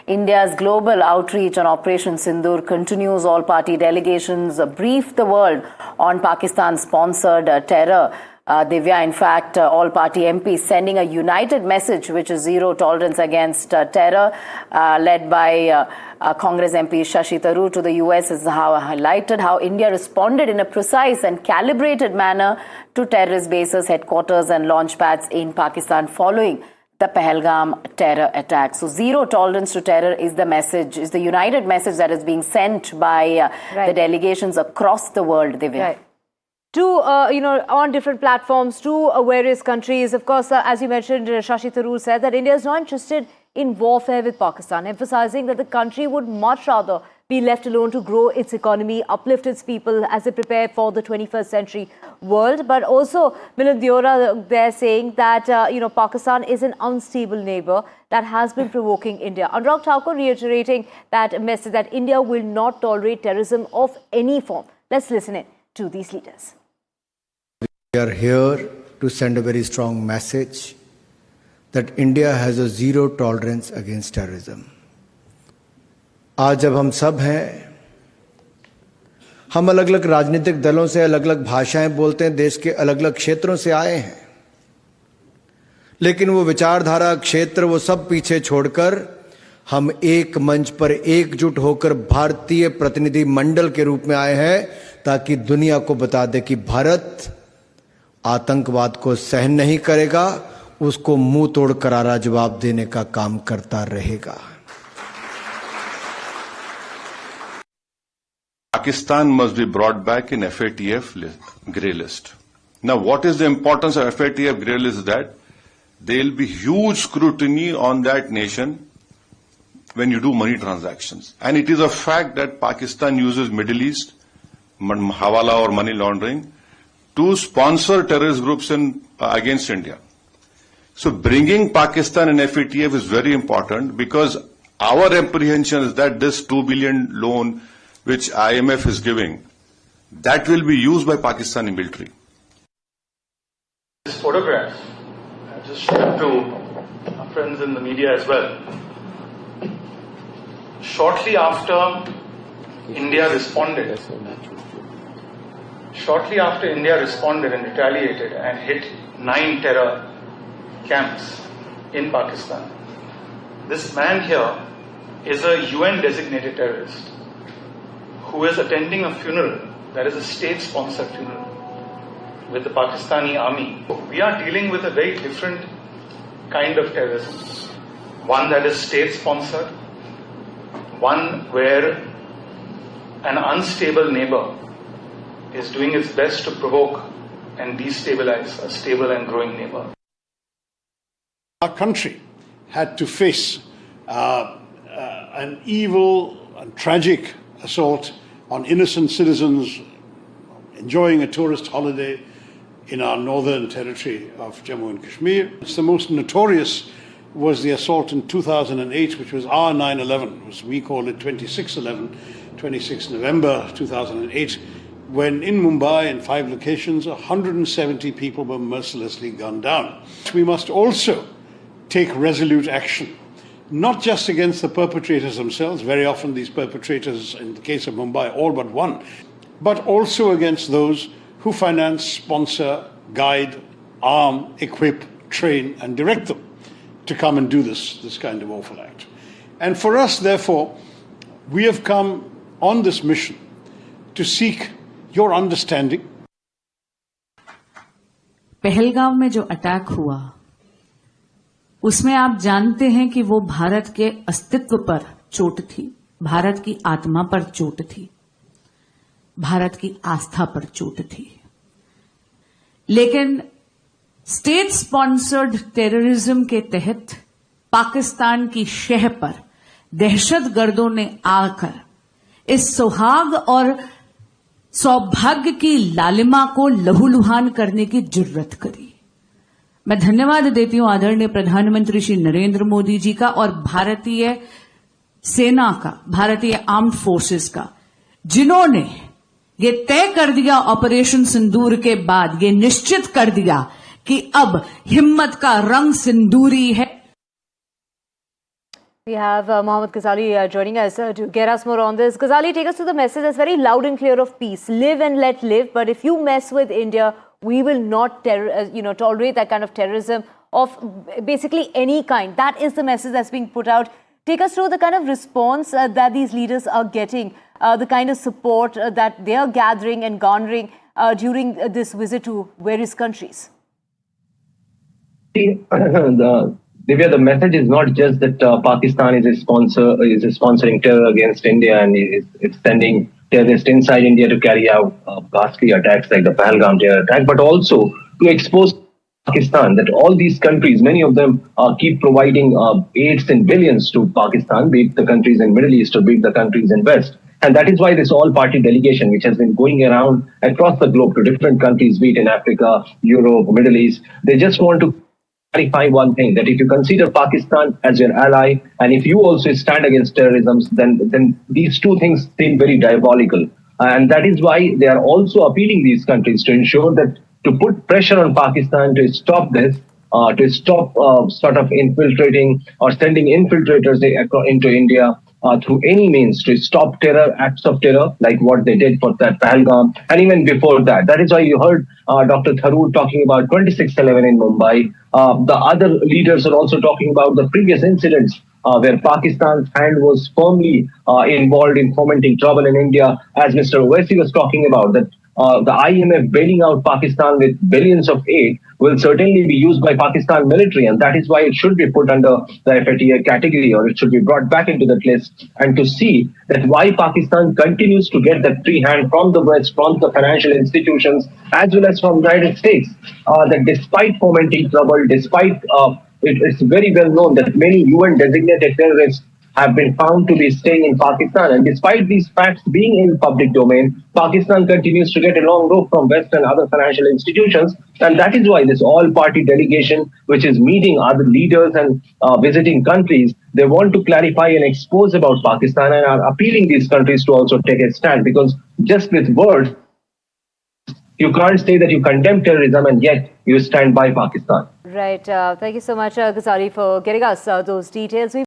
India's global outreach on Operation Sindoor continues. All party delegations brief the world on Pakistan-sponsored terror. Divya, in fact, all party MPs sending a united message, which is zero tolerance against terror, led by Congress MP Shashi Tharoor to the US, has highlighted how India responded in a precise and calibrated manner to terrorist bases, headquarters and launch pads in Pakistan following the Pahalgam terror attack. So zero tolerance to terror is the message, is the united message that is being sent by the delegations across the world, Divya. Right. To, on different platforms, to various countries. Of course, as you mentioned, Shashi Tharoor said that India is not interested in warfare with Pakistan, emphasizing that the country would much rather be left alone to grow its economy, uplift its people as they prepare for the 21st century world. But also, Milind Diora there saying that, Pakistan is an unstable neighbor that has been provoking India. Anurag Thakur reiterating that message that India will not tolerate terrorism of any form. Let's listen in to these leaders. We are here to send a very strong message that India has a zero tolerance against terrorism. आज जब हम सब हैं, हम अलग अलग राजनीतिक दलों से अलग अलग भाषाएं बोलते हैं, देश के अलग अलग क्षेत्रों से आए हैं, लेकिन वो विचारधारा क्षेत्र वो सब पीछे छोड़कर हम एक मंच पर एकजुट होकर भारतीय प्रतिनिधि मंडल के रूप में आए हैं, ताकि दुनिया को बता दे कि भारत आतंकवाद को सहन नहीं करेगा, उसको मुंह तोड़ करारा जवाब देने का काम करता रहेगा. Pakistan must be brought back in FATF grey list. Now, what is the importance of FATF grey list? Is that there will be huge scrutiny on that nation when you do money transactions. And it is a fact that Pakistan uses Middle East, hawala or money laundering, to sponsor terrorist groups against India. So bringing Pakistan in FATF is very important, because our apprehension is that this 2 billion loan which IMF is giving, that will be used by Pakistani military. This photograph, I just showed to our friends in the media as well. Shortly after India responded and retaliated and hit 9 terror camps in Pakistan, this man here is a UN designated terrorist who is attending a funeral that is a state-sponsored funeral with the Pakistani army. We are dealing with a very different kind of terrorism, one that is state-sponsored, one where an unstable neighbor is doing its best to provoke and destabilize a stable and growing neighbor. Our country had to face an evil and tragic assault on innocent citizens enjoying a tourist holiday in our northern territory of Jammu and Kashmir. The most notorious was the assault in 2008, which was our 9/11, as we call it 26/11, 26 November 2008, when in Mumbai, in 5 locations, 170 people were mercilessly gunned down. We must also take resolute action, not just against the perpetrators themselves, very often these perpetrators, in the case of Mumbai, all but one, but also against those who finance, sponsor, guide, arm, equip, train, and direct them to come and do this kind of awful act. And for us, therefore, we have come on this mission to seek your understanding. Pahalgam में जो attack हुआ, उसमें आप जानते हैं कि वो भारत के अस्तित्व पर चोट थी, भारत की आत्मा पर चोट थी, भारत की आस्था पर चोट थी. लेकिन स्टेट स्पॉन्सर्ड टेररिज्म के तहत पाकिस्तान की शह पर दहशतगर्दों ने आकर इस सुहाग और सौभाग्य की लालिमा को लहूलुहान करने की जुर्रत करी. मैं धन्यवाद देती हूं आदरणीय प्रधानमंत्री श्री नरेंद्र मोदी जी का और भारतीय सेना का, भारतीय आर्म्ड फोर्सेस का, जिन्होंने ये तय कर दिया ऑपरेशन सिंदूर के बाद, ये निश्चित कर दिया कि अब हिम्मत का रंग सिंदूरी है. We have Mohammed Ghazali joining us to get us more on this. Ghazali, take us to the message that's very loud and clear of peace. Live and let live. But if you mess with India, we will not tolerate that kind of terrorism of basically any kind. That is the message that's being put out. Take us through the kind of response that these leaders are getting, the kind of support that they are gathering and garnering during this visit to various countries. Divya, the message is not just that Pakistan is sponsoring terror against India and is sending terrorists inside India to carry out ghastly attacks like the Pahalgam terror attack, but also to expose Pakistan that all these countries, many of them keep providing aids in billions to Pakistan, be it the countries in Middle East or be it the countries in West. And that is why this all-party delegation, which has been going around across the globe to different countries, be it in Africa, Europe, Middle East, they just want to clarify one thing, that if you consider Pakistan as your ally and if you also stand against terrorism, then these two things seem very diabolical. And that is why they are also appealing these countries to ensure that to put pressure on Pakistan to stop this, to stop sort of infiltrating or sending infiltrators into India through any means, to stop acts of terror like what they did for that Pahalgam and even before that. That is why you heard Dr. Tharoor talking about 26/11 in Mumbai. The other leaders are also talking about the previous incidents where Pakistan's hand was firmly involved in fomenting trouble in India, as Mr. Owaisi was talking about, that the IMF bailing out Pakistan with billions of aid will certainly be used by Pakistan military, and that is why it should be put under the FATF category, or it should be brought back into that list, and to see that why Pakistan continues to get that free hand from the West, from the financial institutions, as well as from the United States, that despite fomenting trouble, despite it's very well known that many UN designated terrorists have been found to be staying in Pakistan. And despite these facts being in public domain, Pakistan continues to get a long rope from West and other financial institutions. And that is why this all-party delegation, which is meeting other leaders and visiting countries, they want to clarify and expose about Pakistan and are appealing these countries to also take a stand. Because just with words, you can't say that you condemn terrorism and yet you stand by Pakistan. Right. Thank you so much, Ghazali, for getting us those details.